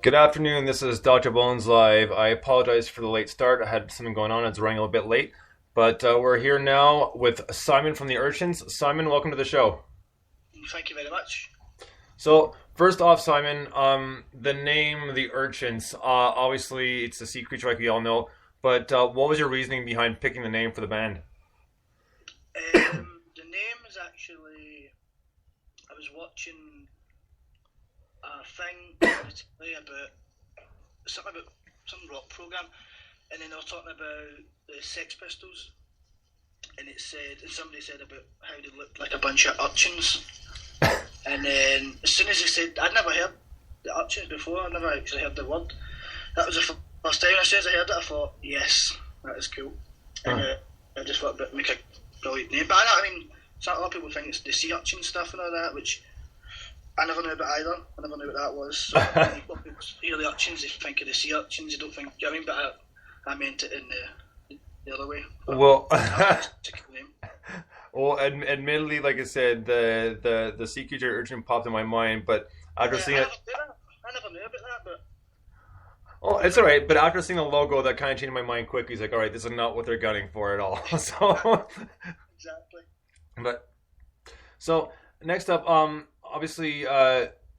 Good afternoon. This is Dr. Bones Live. I apologize for the late start. I had something going on. It's running a little bit late. But we're here now with Simon from the Urchins. Simon, welcome to the show. Thank you very much. So, first off, Simon, the name, the Urchins, obviously it's a sea creature like we all know. But what was your reasoning behind picking the name for the band? The name is actually, I was watching a thing recently about some rock program, and then they were talking about the Sex Pistols, and somebody said about how they looked like a bunch of urchins, and then as soon as they said, I'd never heard the urchins before, I'd never actually heard the word. That was the first time as soon as I heard it, I thought, yes, that is cool, and I just thought about make a brilliant name. But I mean, a lot of people think it's the sea urchin stuff and all that, which I never knew about either. I never knew what that was. So when people hear the urchins, they think of the sea urchins. They don't think. You know what I mean? But I meant it in the other way. But Well, it's a cool name. well, admittedly, like I said, the sea creature urchin popped in my mind, but after seeing it, I never knew about that, but oh, it's all right. But after seeing the logo, that kind of changed my mind quickly. He's like, all right, this is not what they're gunning for at all. So, exactly. but so next up, obviously,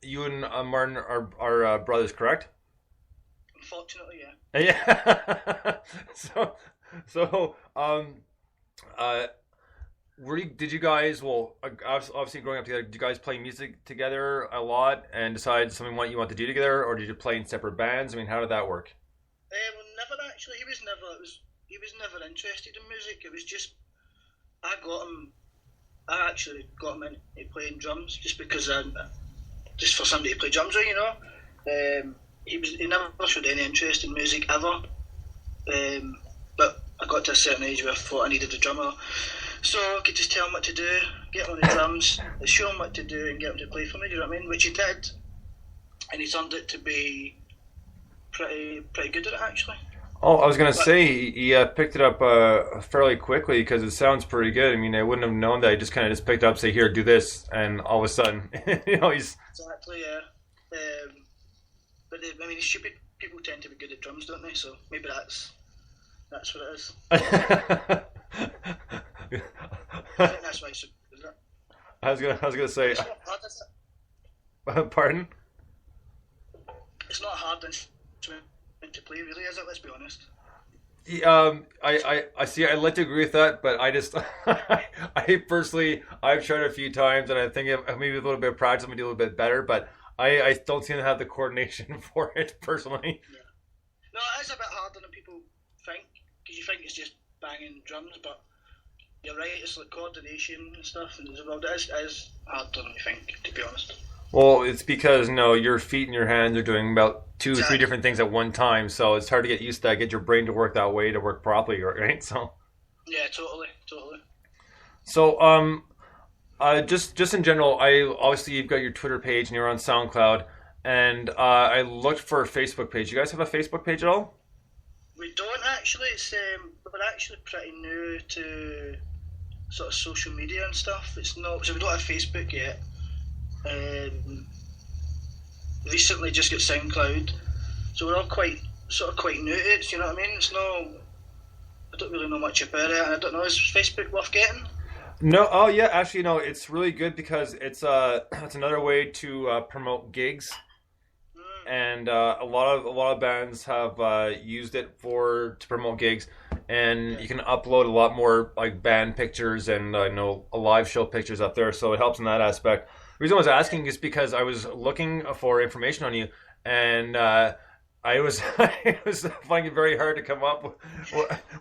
you and Martin are brothers, correct? Unfortunately, yeah. Yeah. So, uh, did you guys? Well, obviously, growing up together, did you guys play music together a lot and decide something what you want to do together, or did you play in separate bands? I mean, how did that work? Well, never actually. He was never interested in music. It was just I got him. I actually got him into playing drums just because just for somebody to play drums with, you know. He never showed any interest in music ever. But I got to a certain age where I thought I needed a drummer, so I could just tell him what to do, get him on the drums, show him what to do, and get him to play for me. Do you know what I mean? Which he did, and he turned it to be pretty good at it actually. Oh, I was gonna But say he picked it up fairly quickly because it sounds pretty good. I mean, I wouldn't have known that. He just kind of just picked it up, say, "Here, do this," and all of a sudden, he's. exactly, yeah. But I mean, stupid people tend to be good at drums, don't they? So maybe that's what it is. I think that's why it's so good, isn't it? I was gonna say, It's not hard, is pardon. It's not a hard instrument to play, really, is it? Let's be honest. I see. I like to agree with that, but I just, I personally, I've tried it a few times, and I think if maybe with a little bit of practice, I'm gonna do a little bit better. But I don't seem to have the coordination for it personally. Yeah. No, it is a bit harder than people think, because you think it's just banging drums, but you're right, it's like coordination and stuff, and it is harder than you think, to be honest. Well, it's because your feet and your hands are doing about two or three Exactly. different things at one time, so it's hard to get used to that, get your brain to work that way to work properly, right? Yeah, totally. So just in general, I obviously you've got your Twitter page and you're on SoundCloud, and I looked for a Facebook page. You guys have a Facebook page at all? We don't actually, we're actually pretty new to sort of social media and stuff. It's not, so we don't have Facebook yet. Um, Recently just got SoundCloud, so we're all quite new to it. You know what I mean? I don't really know much about it, and I don't know, is Facebook worth getting? No. Oh yeah, actually no. It's really good because it's another way to promote gigs, Mm, and a lot of bands have used it to promote gigs, and yeah, you can upload a lot more like band pictures and a live show pictures up there, so it helps in that aspect. The reason I was asking is because I was looking for information on you, and I was I was finding it very hard to come up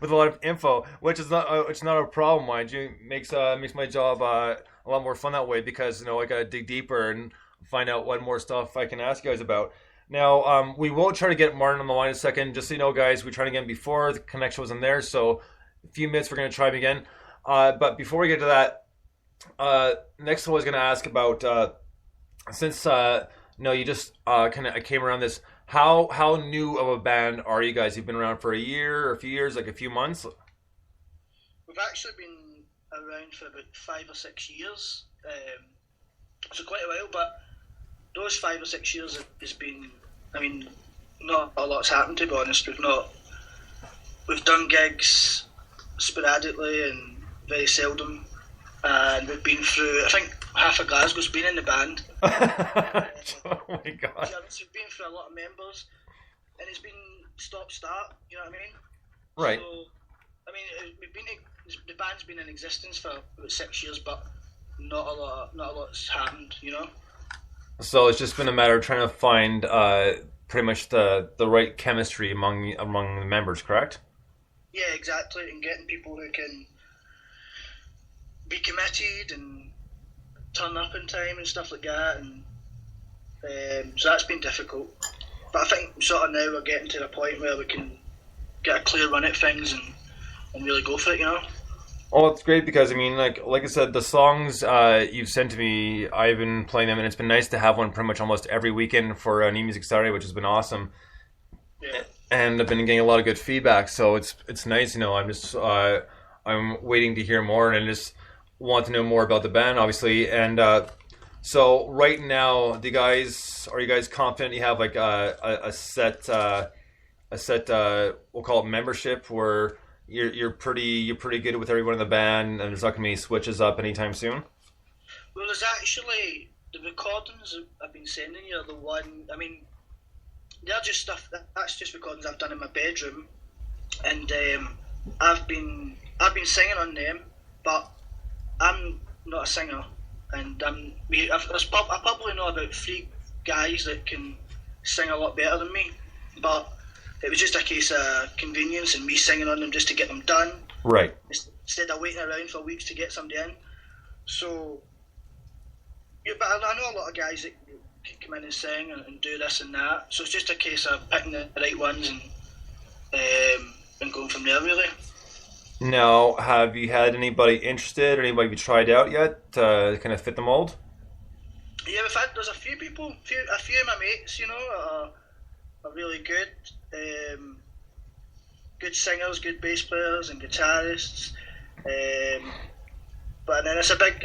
with a lot of info, which is not it's not a problem, mind you. Makes my job a lot more fun that way because I gotta dig deeper and find out what more stuff I can ask you guys about. Now, we will try to get Martin on the line in a second. Just so you know, guys, we tried again before. The connection wasn't there, so a few minutes we're going to try him again. But before we get to that, next I was going to ask about, since no, you just kind of came around this, how new of a band are you guys? You've been around for a year or a few years, like a few months? we've actually been around for about 5 or 6 years, so quite a while. But those 5 or 6 years has been I mean, not a lot's happened, to be honest. We've done gigs sporadically and very seldom, and we've been through, I think half of Glasgow's been in the band. Oh my god. So we've been through a lot of members, and it's been stop-start, you know what I mean? Right. So, I mean, the band's been in existence for about 6 years, but not a lot's happened, you know? So it's just been a matter of trying to find pretty much the right chemistry among the members, correct? Yeah, exactly, and getting people who can be committed and turn up in time and stuff like that, and so that's been difficult. But I think sort of now we're getting to the point where we can get a clear run at things and really go for it, you know? Oh, it's great because, I mean, like I said, the songs you've sent to me, I've been playing them, and it's been nice to have one pretty much almost every weekend for New Music Saturday, which has been awesome. Yeah. And I've been getting a lot of good feedback, so it's nice, you know. I'm just I'm waiting to hear more, and I just want to know more about the band, obviously. And so right now, are you guys confident you have like a set we'll call it membership, where you're pretty good with everyone in the band, and there's not gonna be any switches up anytime soon? Well, there's actually the recordings I've been sending you are the one. I mean, they're just stuff that's just recordings I've done in my bedroom, and I've been singing on them, but I'm not a singer, and I probably know about 3 guys that can sing a lot better than me, but it was just a case of convenience and me singing on them just to get them done. Right. Instead of waiting around for weeks to get somebody in. So, yeah, but I know a lot of guys that can come in and sing and do this and that. So it's just a case of picking the right ones and going from there, really. Now, have you had anybody interested, or anybody you tried out yet to kind of fit the mold? Yeah, there's a few people, a few of my mates, you know, are really good. Good singers, good bass players and guitarists. But then I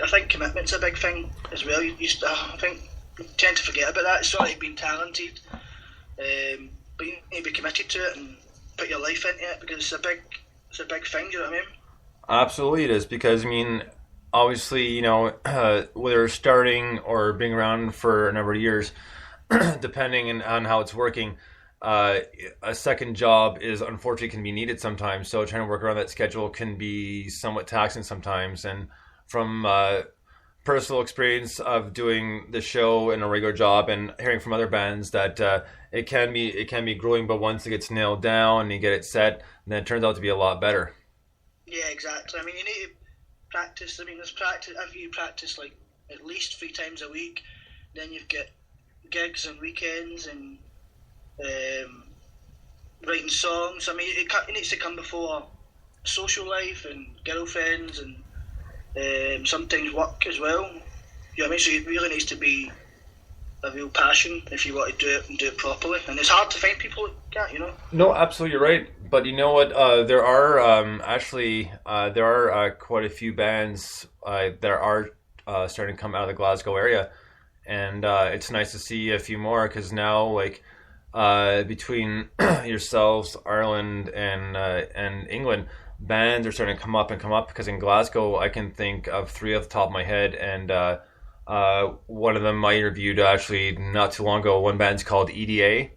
think commitment's a big thing as well. I think you tend to forget about that. It's sort of like being talented, but you need to be committed to it and put your life into it, because it's a big thing. Do you know what I mean? Absolutely, it is, because I mean, obviously, you know, whether starting or being around for a number of years, depending on how it's working, a second job is unfortunately can be needed sometimes. So trying to work around that schedule can be somewhat taxing sometimes. And from personal experience of doing the show in a regular job and hearing from other bands that it can be growing, but once it gets nailed down and you get it set, then it turns out to be a lot better. Yeah, exactly. I mean, you need to practice. I mean, there's practice. If you practice like at least 3 times a week, then you've got gigs and weekends and writing songs. I mean, it needs to come before social life and girlfriends and sometimes work as well. You know what I mean? So it really needs to be a real passion if you want to do it and do it properly. And it's hard to find people like that, you know? No, absolutely, you're right. But you know what? There are quite a few bands that are starting to come out of the Glasgow area, and it's nice to see a few more, because now, like, between yourselves, Ireland, and England, bands are starting to come up, because in Glasgow I can think of 3 off the top of my head, and one of them I interviewed actually not too long ago. One band's called EDA.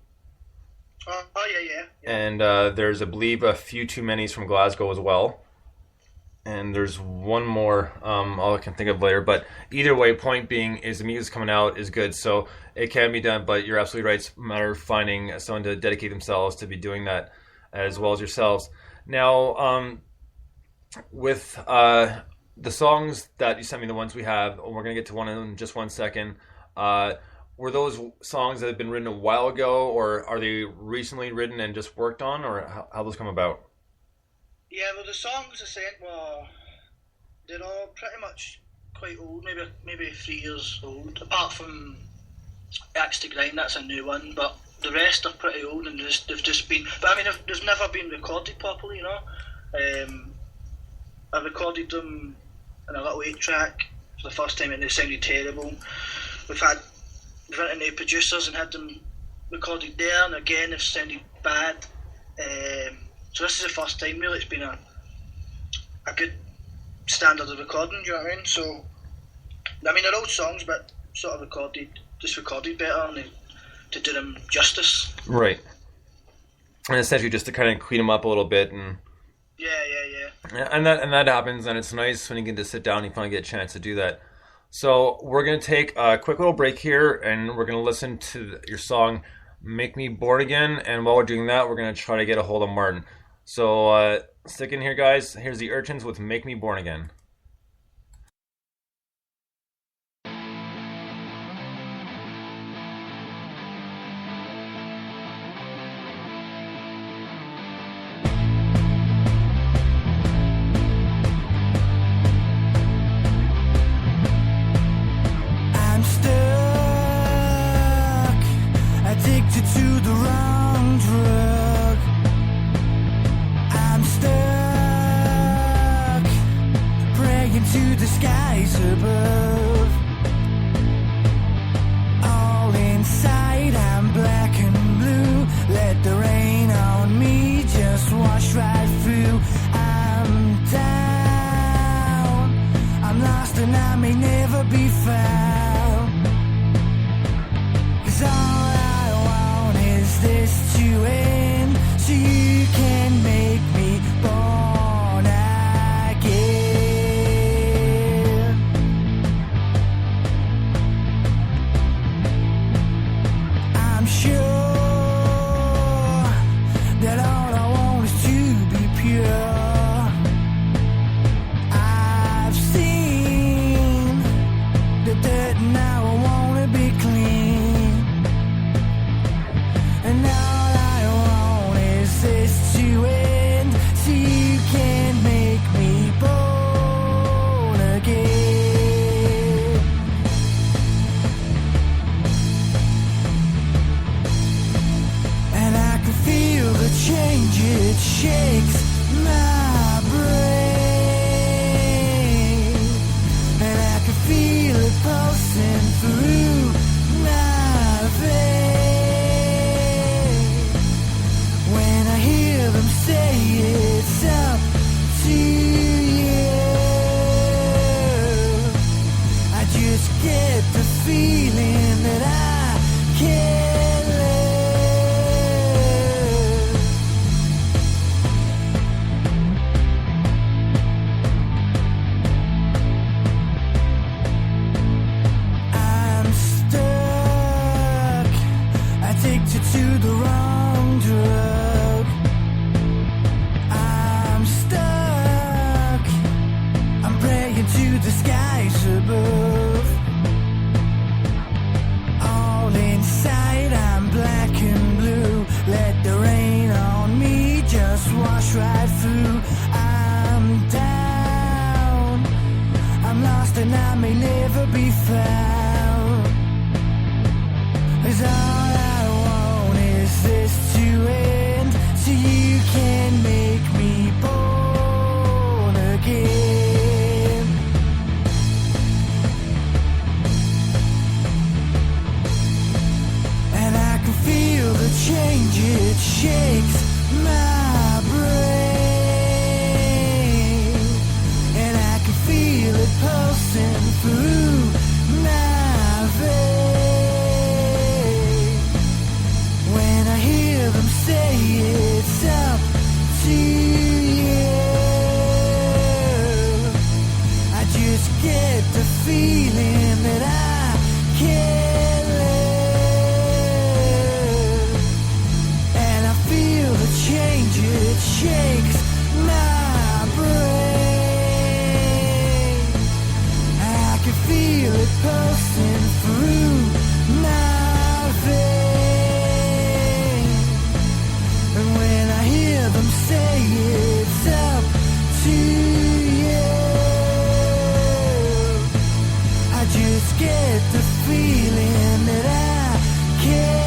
Oh yeah. And there's, I believe, a few Too Manys from Glasgow as well. And there's one more all I can think of later. But either way, point being is the music's coming out is good, so it can be done. But you're absolutely right. It's a matter of finding someone to dedicate themselves to be doing that as well as yourselves. Now, with the songs that you sent me, the ones we have, and we're going to get to one of them in just 1 second, were those songs that have been written a while ago, or are they recently written and just worked on, or how those come about? Yeah, well, the songs I sent they're all pretty much quite old, maybe 3 years old, apart from Axe to Grind, that's a new one, but the rest are pretty old, and they've just been, but I mean, they've never been recorded properly, you know. I recorded them in a little 8-track for the first time, and they sounded terrible. We've went into producers and had them recorded there, and again they've sounded bad. So this is the first time really it's been a good standard of recording. Do you know what I mean? So I mean they're old songs, but sort of recorded better, and to do them justice. Right. And essentially just to kind of clean them up a little bit and. Yeah. And that happens, and it's nice when you get to sit down and you finally get a chance to do that. So we're going to take a quick little break here, and we're going to listen to your song "Make Me Born Again." And while we're doing that, we're going to try to get a hold of Martin. So stick in here, guys. Here's the Urchins with "Make Me Born Again." To the wrong drug, I'm stuck, praying to the skies above. All inside, I'm black and blue. Let the rain on me just wash right through. I'm down, I'm lost, and I may never be found. 'Cause this to end, so you can make me born again. I'm sure that all I want is to be pure. I've seen the dirt, and now I want to be clean. And all I want is this to end, so you can make me born again. And I can feel the change, it shakes my brain. And I can feel it pulsing through my veins. Say it's up to you. I just get the feeling that I can't live. I'm stuck, addicted to the wrong drug. To the skies above. All inside, I'm black and blue. Let the rain on me just wash right through. I'm down, I'm lost, and I may never be found. 'Cause all I want is this to end, so you can make me born again. Feel the change, it shakes my brain. And I can feel it pulsing through my veins. When I hear them say it's up to you, I just get the feeling that I can't live. Change, it shakes my brain. I can feel it pulsing through my veins. And when I hear them say it's up to you, I just get the feeling that I can't.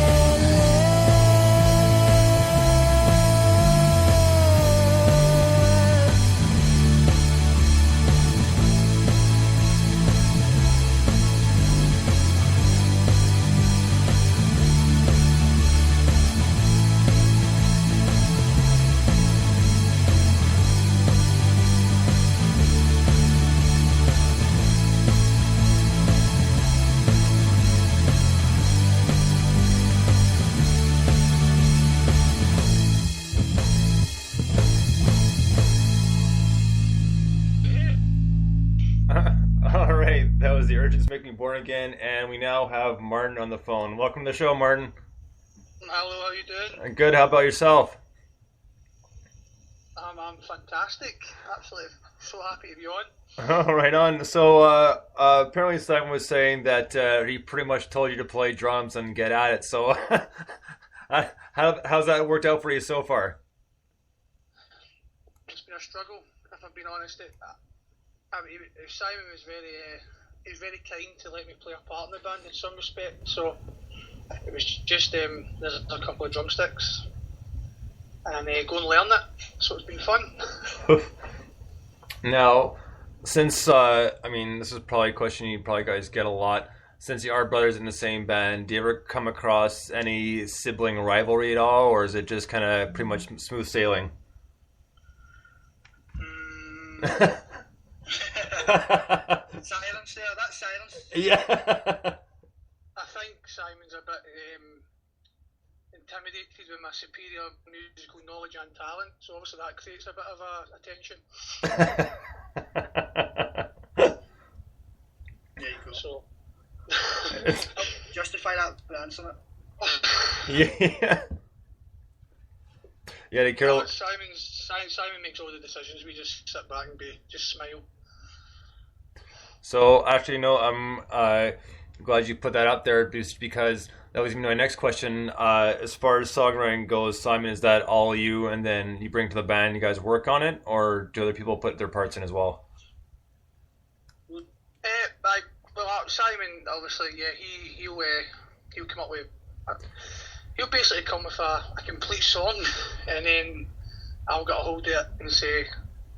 was the Urchins Make Me Born Again, and we now have Martin on the phone. Welcome to the show, Martin. Hello, how you doing? Good. How about yourself? I'm fantastic. Absolutely so happy to be on. Oh, right on. So apparently Simon was saying that he pretty much told you to play drums and get at it. So how's that worked out for you so far? It's been a struggle, if I'm being honest. Simon was very kind to let me play a part in the band in some respect. So it was just there's a couple of drumsticks and go and learn it. So it's been fun. Now, since this is probably a question you probably guys get a lot. Since you are brothers in the same band, do you ever come across any sibling rivalry at all, or is it just kind of pretty much smooth sailing? Silence there. That's silence. Yeah. I think Simon's a bit intimidated with my superior musical knowledge and talent, so obviously that creates a bit of attention. There you go. So, justify that by answering it. Yeah. Yeah, they care. Simon makes all the decisions. We just sit back and just smile. So actually, no, I'm glad you put that up there, just because that was my next question. As far as songwriting goes, Simon, is that all you, and then you bring to the band, you guys work on it, or do other people put their parts in as well? Simon, obviously, yeah, he'll come up with. He'll basically come with a complete song, and then I'll get a hold of it and say,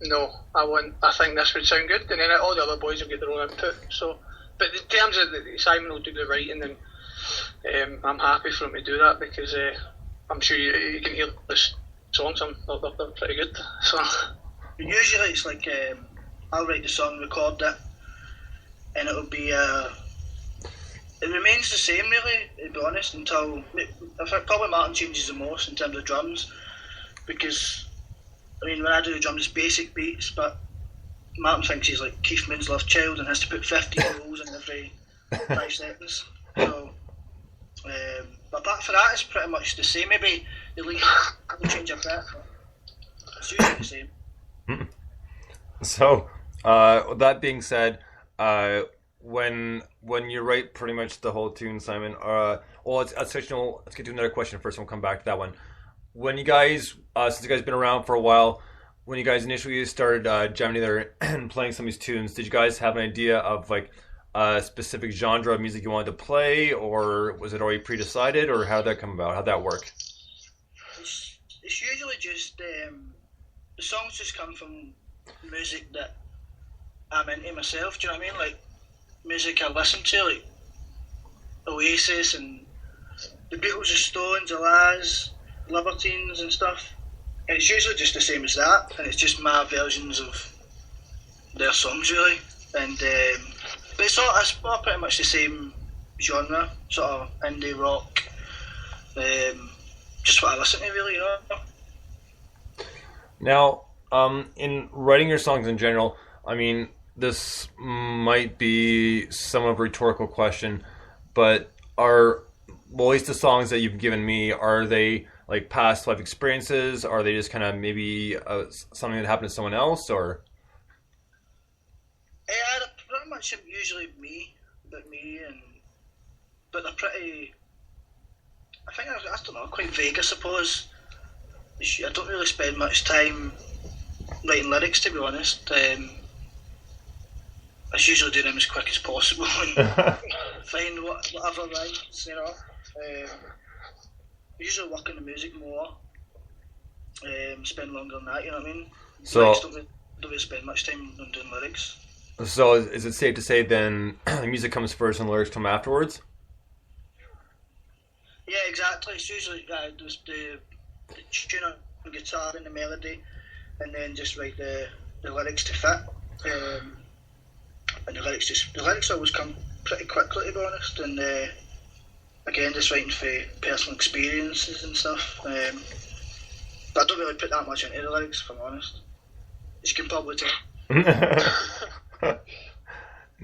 no, I think this would sound good, and then all the other boys will get their own input. So, but in terms of Simon will do the writing, and I'm happy for him to do that, because I'm sure you can hear the songs. They're pretty good. So usually it's like I'll write the song, record it, and it'll be it remains the same, really, to be honest, until probably Martin changes the most in terms of drums, because when I do the drums, it's basic beats, but Martin thinks he's like Keith Moon's Love Child and has to put 50 rolls in every 5 seconds. So, but apart from that, it's pretty much the same. Maybe they'll change a bit, but it's usually the same. So, with that being said, when you write pretty much the whole tune, Simon, let's get to another question first, and we'll come back to that one. When you guys, since you guys have been around for a while, when you guys initially started jamming together and playing some of these tunes, did you guys have an idea of like a specific genre of music you wanted to play, or was it already pre-decided, or how did that come about? How'd that work? It's usually just the songs just come from music that I'm into myself. Do you know what I mean? Like music I listen to, like Oasis and the Beatles, the Stones, the Laz, Libertines and stuff. And it's usually just the same as that, and it's just my versions of their songs, really. And but it's all pretty much the same genre, sort of indie rock. Just what I listen to, really, you know. Now, in writing your songs in general, this might be somewhat of a rhetorical question, but at least the songs that you've given me, are they like past life experiences? Are they just kind of maybe something that happened to someone else, or? They're pretty much usually but they're pretty. I think I don't know, quite vague, I suppose. I don't really spend much time writing lyrics, to be honest. I usually do them as quick as possible and find whatever rhymes, you know. I usually work on the music more, spend longer than that, you know what I mean? So don't really spend much time on doing lyrics. So is it safe to say then the music comes first and the lyrics come afterwards? Yeah, exactly. It's usually just the tune on the guitar and the melody, and then just write the lyrics to fit. And the lyrics always come pretty quickly, to be honest. And again, just writing for personal experiences and stuff. But I don't really put that much into the lyrics, if I'm honest. As you can probably tell.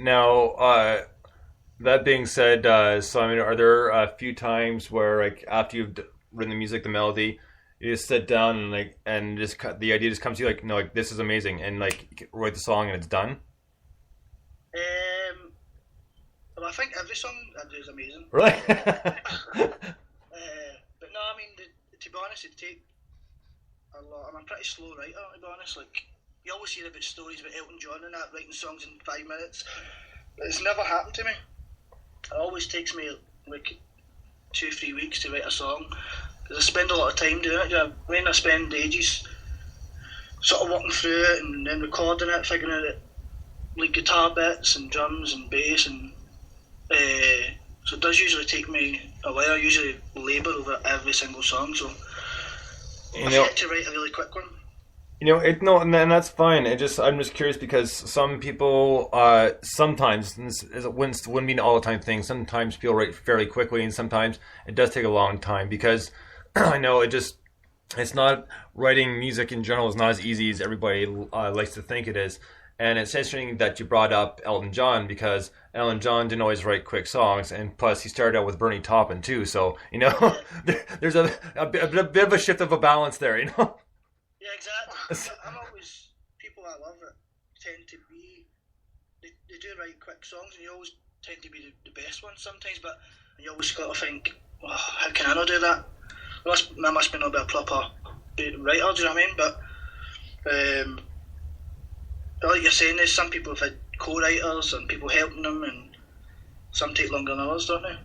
Now, that being said, Simon, are there a few times where, like, after you've written the music, the melody, you just sit down and just the idea just comes to you, like, no, like, this is amazing, and like write the song and it's done? Well, I think every song I do is amazing. Really? But no, I mean, to be honest, it take a lot. I'm a pretty slow writer, to be honest. Like, you always hear about stories about Elton John and that, writing songs in 5 minutes. It's never happened to me. It always takes me like 2-3 weeks to write a song, because I spend a lot of time doing it. You know, when I spend ages sort of working through it and then recording it, figuring out it, like guitar bits and drums and bass, and so it does usually take me a while. I usually labour over every single song, so I've yet to write a really quick one. And that's fine. I'm just curious because some people, sometimes, and it wouldn't be an all the time thing. Sometimes people write fairly quickly, and sometimes it does take a long time because I know it's not, writing music in general is not as easy as everybody likes to think it is. And it's interesting that you brought up Elton John, because Elton John didn't always write quick songs, and plus he started out with Bernie Taupin too. So there's a bit of a shift of a balance there. Yeah, exactly. I'm always, people I love it tend to be, they do write quick songs, and you always tend to be the best ones sometimes, but you always got to think, oh, how can I not do that? I must be not be a proper writer, do you know what I mean? But like you're saying, there's some people have had co-writers and people helping them, and some take longer than others, don't they?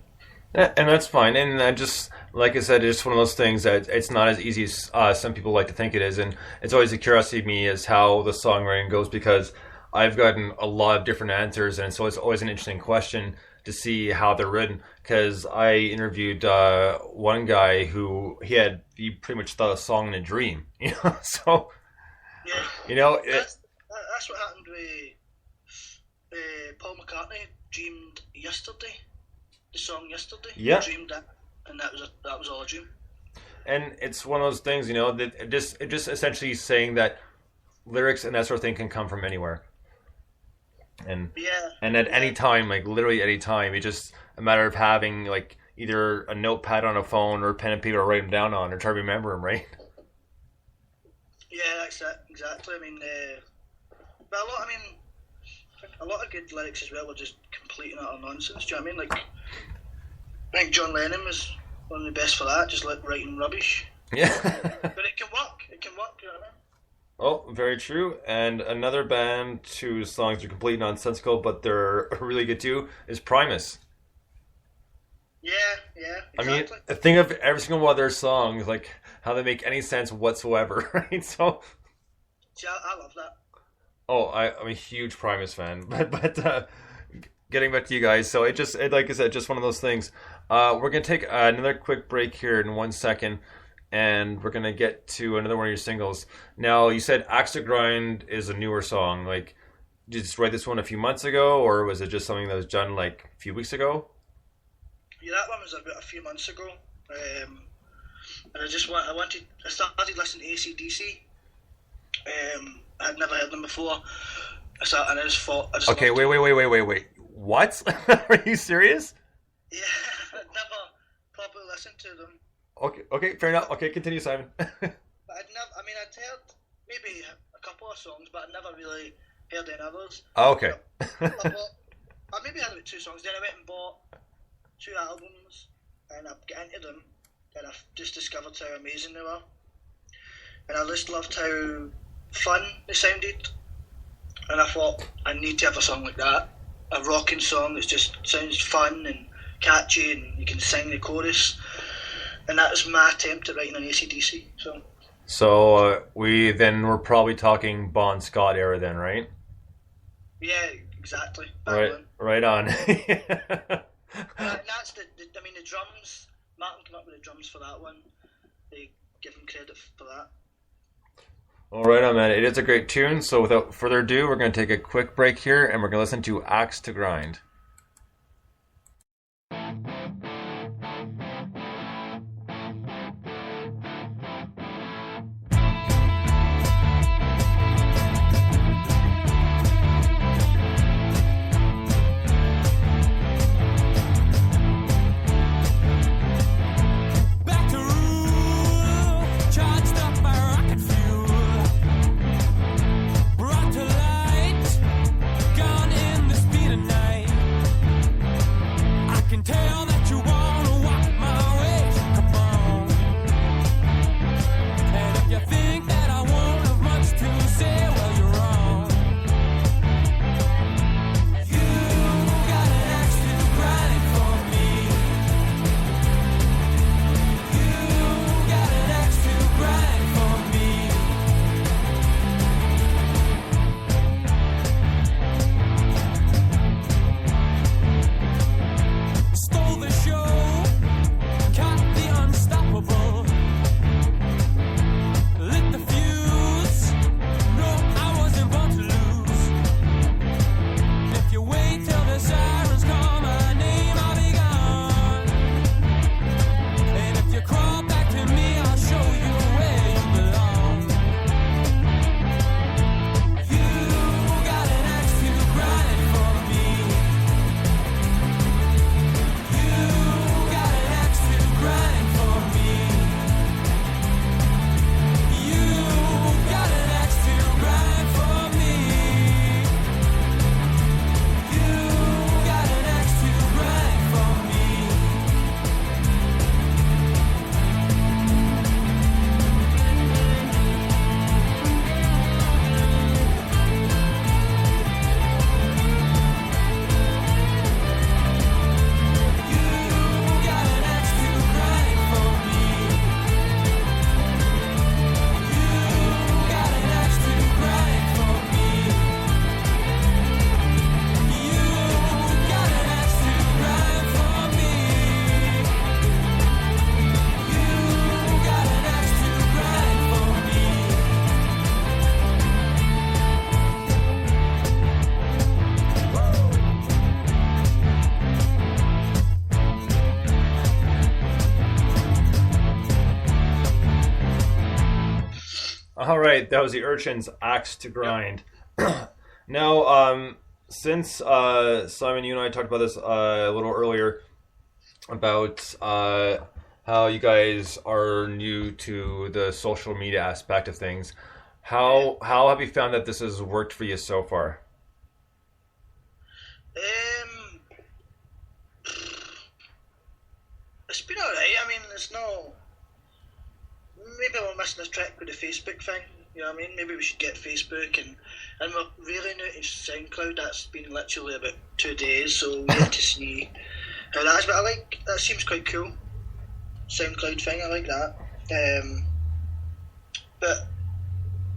Yeah, and that's fine. And I just, like I said, it's one of those things that it's not as easy as some people like to think it is. And it's always a curiosity to me as how the songwriting goes, because I've gotten a lot of different answers, and so it's always an interesting question to see how they're written. Because I interviewed one guy who he pretty much thought a song in a dream, So, yeah, that's what happened with Paul McCartney. Dreamed yesterday. The song Yesterday. Yeah. I dreamed that, and that was all a dream. And it's one of those things, that it just essentially saying that lyrics and that sort of thing can come from anywhere. And at any time, like literally any time, it's just a matter of having like either a notepad on a phone or a pen and paper to write them down on, or try to remember them, right? Yeah, that's it, exactly. I mean, but a lot of good lyrics as well were just complete and utter nonsense. Do you know what I mean? Like, I think John Lennon was one of the best for that, just like writing rubbish. Yeah. But it can work. You know what I mean? Oh, very true. And another band whose songs are completely nonsensical, but they're really good too, is Primus. Yeah, exactly. I mean, think of every single one of their songs, like how they make any sense whatsoever, right? So, see, I love that. Oh, I'm a huge Primus fan, but getting back to you guys, so it like I said, just one of those things. We're gonna take another quick break here in 1 second, and we're gonna get to another one of your singles. Now, you said "Axe to Grind" is a newer song. Like, did you just write this one a few months ago, or was it just something that was done like a few weeks ago? Yeah, that one was about a few months ago, and I started listening to AC/DC. I'd never heard them before. And I just thought... Okay, wait. What? Are you serious? Yeah, I'd never properly listened to them. Okay, fair enough. Okay, continue, Simon. But I'd heard maybe a couple of songs, but I'd never really heard any others. Oh, okay. I maybe had about 2 songs, then I went and bought 2 albums, and I got into them, and I've just discovered how amazing they were. And I just loved how fun they sounded, and I thought I need to have a song like that, a rocking song that just sounds fun and catchy, and you can sing the chorus. And that was my attempt at writing an AC/DC song. So we're probably talking Bon Scott era then, right? Yeah, exactly. Right on. That's the drums. Martin came up with the drums for that one. They give him credit for that. All right on, man. It is a great tune. So without further ado, we're going to take a quick break here, and we're going to listen to "Axe to Grind." All right, that was the Urchins' Axe to Grind. Now, since Simon, you and I talked about this a little earlier about how you guys are new to the social media aspect of things. How have you found that this has worked for you so far? It's been alright. I mean, there's no. Maybe we're missing a trick with the Facebook thing. You know what I mean? Maybe we should get Facebook and we're really new to SoundCloud. That's been literally about 2 days, so we have to see how that is. But I like that. Seems quite cool. SoundCloud thing. I like that. But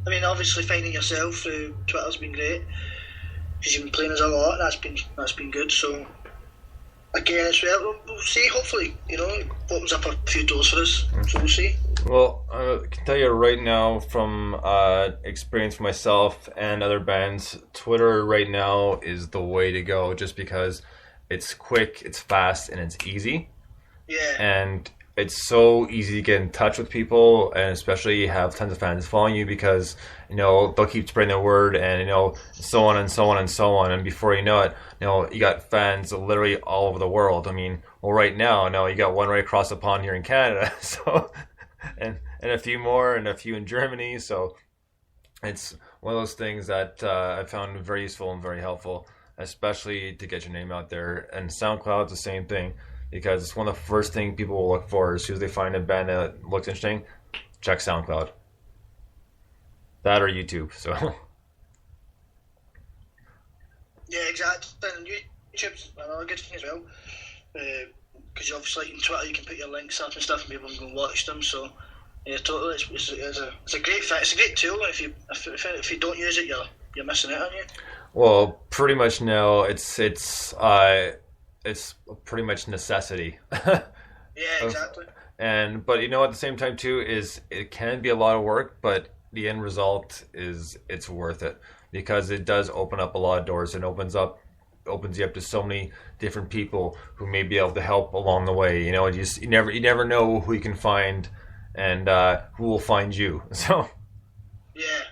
I mean, obviously finding yourself through Twitter's been great because you've been playing us a lot. That's been good. So again, we'll see. Hopefully, you know, it opens up a few doors for us. So we'll see. Well, I can tell you right now from experience for myself and other bands, Twitter right now is the way to go just because it's quick, it's fast, and it's easy. Yeah. And it's so easy to get in touch with people, and especially have tons of fans following you because, you know, they'll keep spreading their word and, you know, so on and so on and so on. And before you know it, you know, you got fans literally all over the world. I mean, well, right now, you got one right across the pond here in Canada. So... And a few more, and a few in Germany. So it's one of those things that I found very useful and very helpful, especially to get your name out there. And SoundCloud's the same thing because it's one of the first things people will look for as soon as they find a band that looks interesting. Check SoundCloud, that or YouTube. So yeah, exactly. And YouTube's another good thing as well. Because obviously in Twitter you can put your links up and stuff and people can go watch them, so yeah, totally, it's a great thing. It's a great tool, and if you don't use it, you're missing out, aren't you? Well, pretty much now it's pretty much necessity. Yeah, exactly. But you know, at the same time too, is it can be a lot of work, but the end result is it's worth it because it does open up a lot of doors and opens you up to so many different people who may be able to help along the way. You know, you never know who you can find and who will find you. So yeah.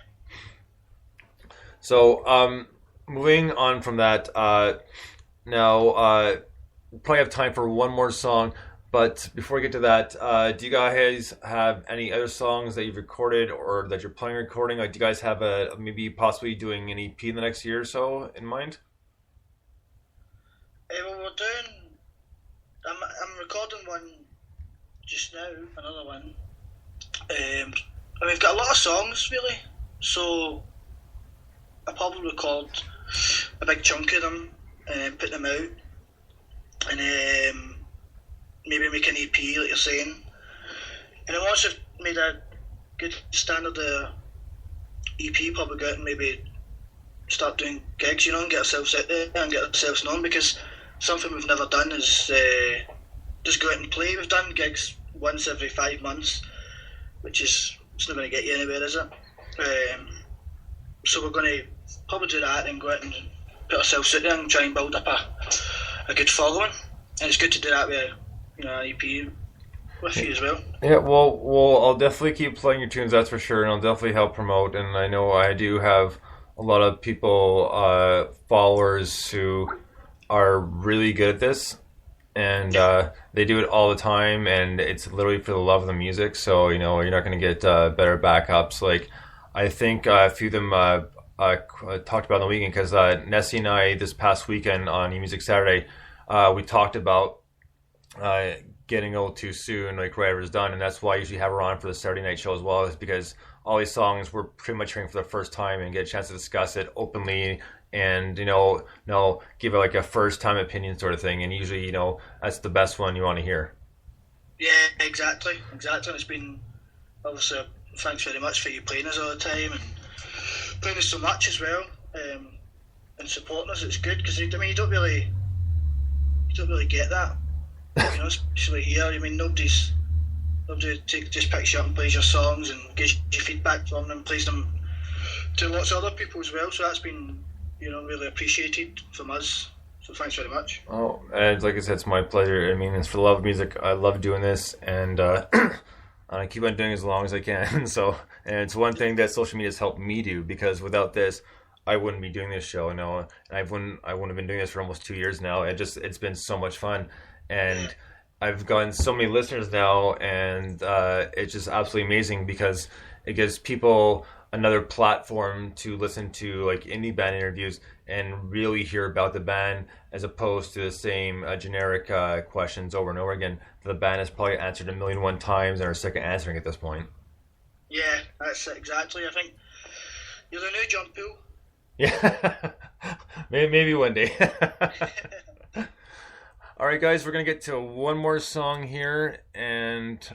So moving on from that, now we'll probably have time for one more song. But before we get to that, do you guys have any other songs that you've recorded or that you're planning on recording? Like, do you guys have maybe possibly doing an EP in the next year or so in mind? Well, we're doing. I'm recording one just now, another one. And we've got a lot of songs really, so I probably record a big chunk of them and put them out, and maybe make an EP like you're saying. And then once I've made a good standard EP, probably go out and maybe start doing gigs, you know, and get ourselves out there and get ourselves known, because something we've never done is just go out and play. We've done gigs once every 5 months, which is, it's not going to get you anywhere, is it? So we're going to probably do that and go out and put ourselves out there and try and build up a good following. And it's good to do that with an EP with you as well. Yeah, well, I'll definitely keep playing your tunes, that's for sure, and I'll definitely help promote. And I know I do have a lot of people, followers who are really good at this, and they do it all the time, and it's literally for the love of the music. So, you know, you're not going to get better backups. Like, I think a few of them talked about on the weekend, because Nessie and I, this past weekend on eMusic Saturday, we talked about getting old too soon, like right was done, and that's why I usually have her on for the Saturday night show as well, is because all these songs we're pretty much hearing for the first time and get a chance to discuss it openly, and you know, give it like a first time opinion sort of thing. And usually, you know, that's the best one you want to hear. Yeah, exactly. It's been, obviously, thanks very much for you playing us all the time and playing us so much as well, and supporting us. It's good, because I mean, you don't really get that, you know, especially here. I mean, nobody just picks you up and plays your songs and gives you feedback from them, plays them to lots of other people as well. So that's been, you know, really appreciated from us. So thanks very much. Oh, and like I said, it's my pleasure. I mean, it's for the love of music. I love doing this, and and I keep on doing it as long as I can. So, and it's one thing that social media has helped me do, because without this, I wouldn't be doing this show. And I wouldn't have been doing this for almost 2 years now. It's been so much fun, and I've gotten so many listeners now, and it's just absolutely amazing because it gives people another platform to listen to like indie band interviews and really hear about the band, as opposed to the same generic questions over and over again that the band has probably answered 1,000,001 times and are sick of answering at this point. Yeah, that's it, exactly. I think you're the new John Poole. Yeah, maybe one day. All right, guys, we're gonna get to one more song here, and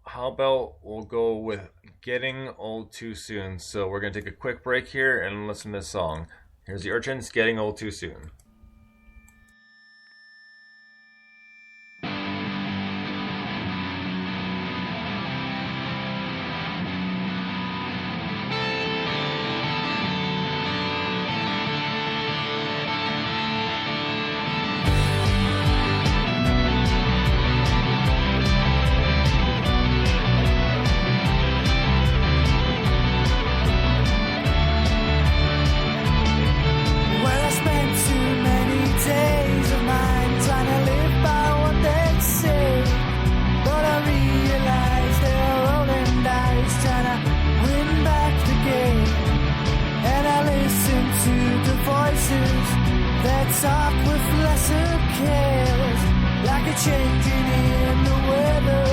how about we'll go with Getting Old Too Soon. So we're gonna take a quick break here and listen to this song. Here's the Urchins, Getting Old Too Soon. Talk with lesser cares, like a changing in the weather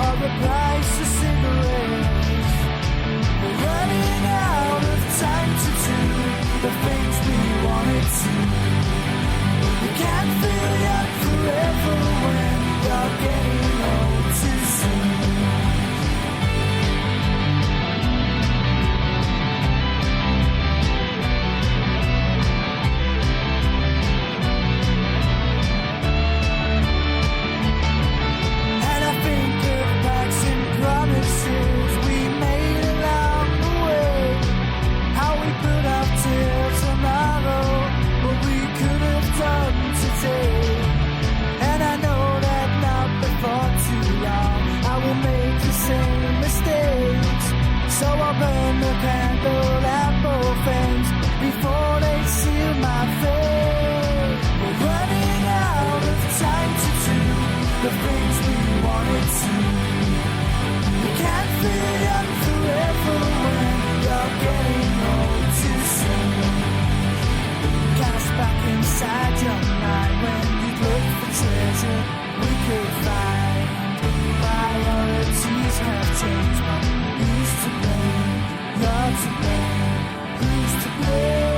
or the price of cigarettes. We're running out of time to do the things we wanted to. We can't feel young forever when you're getting old too soon. So I'll burn the candle at both ends before they seal my fate. We're running out of time to do the things we wanted to. We can't feel young forever when you're getting old too soon. Cast back inside your mind when you look for treasure we could find. Priorities have changed, but who's to blame? You're to blame. Who's to blame?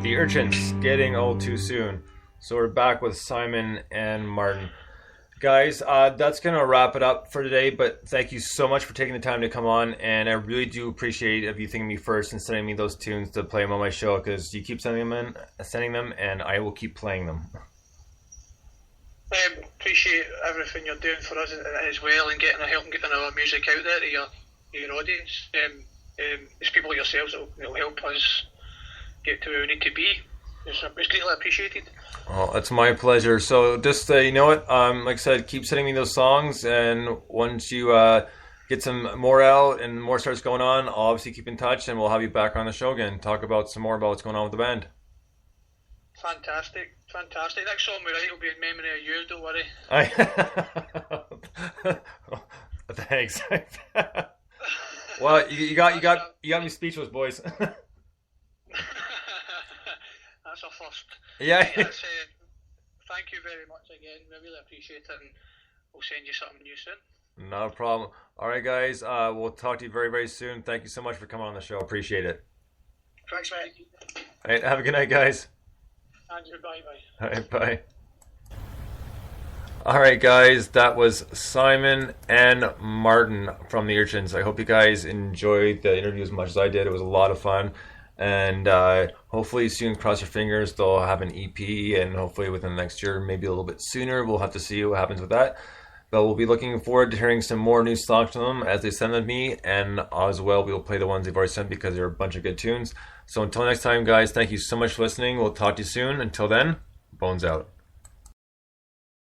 The Urchins, Getting Old Too Soon. So we're back with Simon and Martin. Guys, that's going to wrap it up for today, but thank you so much for taking the time to come on, and I really do appreciate if you think of me first and sending me those tunes to play them on my show, because you keep sending them, and I will keep playing them. Appreciate everything you're doing for us as well, and helping getting our music out there to your audience. It's people like yourselves that will help us get to where we need to be. It's greatly appreciated. Well, it's my pleasure. So just, you know what, like I said, keep sending me those songs, and once you get some more out and more starts going on, I'll obviously keep in touch, and we'll have you back on the show again, talk about some more about what's going on with the band. Fantastic. Next song we write will be in memory of you, don't worry. Thanks. Well, you got me speechless, boys. That's a first. Yeah. That's, thank you very much again. We really appreciate it, and we'll send you something new soon. Not a problem. All right, guys. We'll talk to you very, very soon. Thank you so much for coming on the show. Appreciate it. Thanks, mate. All right, have a good night, guys. Andrew, bye. All right, bye. All right, guys. That was Simon and Martin from the Urchins. I hope you guys enjoyed the interview as much as I did. It was a lot of fun. And hopefully soon, cross your fingers, they'll have an EP, and hopefully within the next year, maybe a little bit sooner. We'll have to see what happens with that. But we'll be looking forward to hearing some more new songs from them as they send them to me, and as well, we'll play the ones they've already sent because they're a bunch of good tunes. So until next time, guys, thank you so much for listening. We'll talk to you soon. Until then, Bones out.